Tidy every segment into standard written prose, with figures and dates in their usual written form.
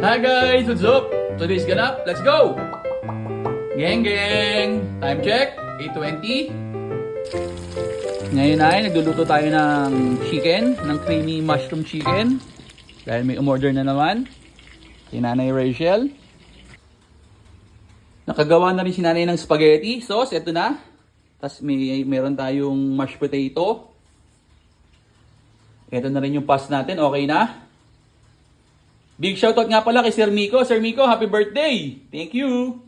Hi guys, what's up? Today's ganap, let's go! Gang gang! Time check, 8:20. Ngayon ay nagluluto tayo ng chicken, ng creamy mushroom chicken. Dahil may umorder na naman. Si Nanay Rachel. Nakagawa na rin si Nanay ng spaghetti sauce, eto na. Tapos meron tayong mashed potato. Eto na rin yung pass natin, okay na. Big shoutout nga pala kay Sir Miko. Sir Miko, happy birthday! Thank you!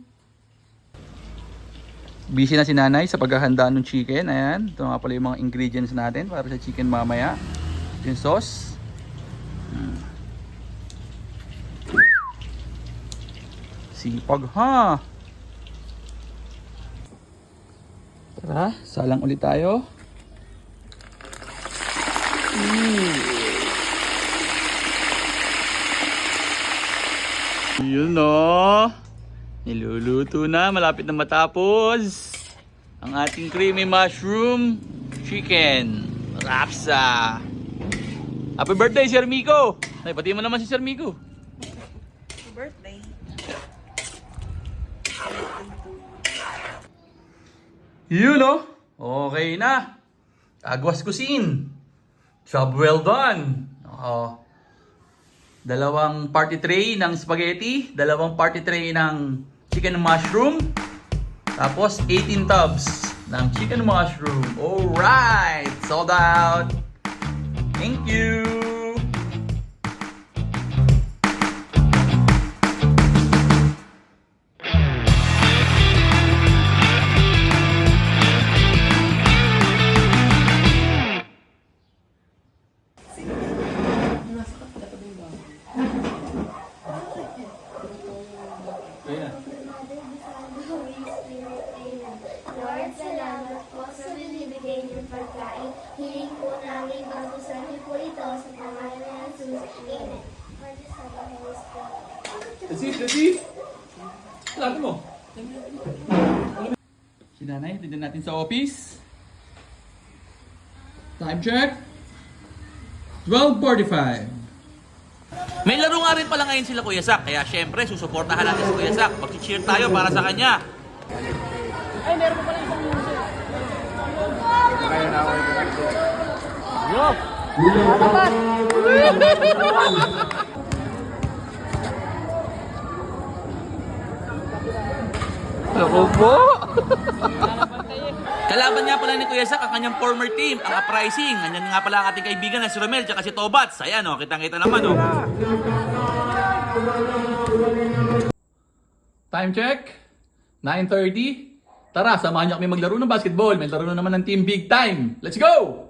Busy na si Nanay sa paghahanda ng chicken. Ayan, ito nga pala yung mga ingredients natin para sa chicken mamaya. Yung sauce. Sipag ha! Tara, salang ulit tayo. Yun no. Niluluto na, malapit na matapos ang ating creamy mushroom chicken rapsa. Happy birthday, Sir Miko! Ay, pati mo naman si Sir Miko. Happy birthday. Yun no. Okay na. Agwas kusin. Job well done. Dalawang party tray ng spaghetti, dalawang party tray ng chicken mushroom, tapos 18 tubs ng chicken mushroom. Alright! Sold out! Thank you! Lord, salamat po sa binibigay niyong pagkain. Hiling po namin basusan niyo po ito sa pangalan ni Jesus. Amen. That's it! Lahat mo! Si Nanay, tignan natin sa office. Time check. 12:45. May laro nga rin pala ngayon sila Kuya Sak, kaya syempre susuportahan natin si Kuya Sak. Mag-cheer tayo para sa kanya. Ay, meron pa pala isang music. Yo! Matapat! Ako po! Kalaban nga pala ni Kuya Sak ang kanyang former team, ang Uprising. Andyan nga pala ang ating kaibigan na si Romel at si Tobats. Ayan o, kitang-kita naman o. Time check. 9:30. Tara, samahan niyo kami maglaro ng basketball. May laro na naman ng team Big Time. Let's go!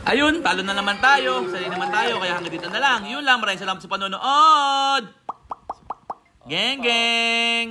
Ayun, talo na naman tayo. Sali naman tayo, kaya hanggang dito na lang. Yun lang, maraming salamat sa panonood. Geng, geng!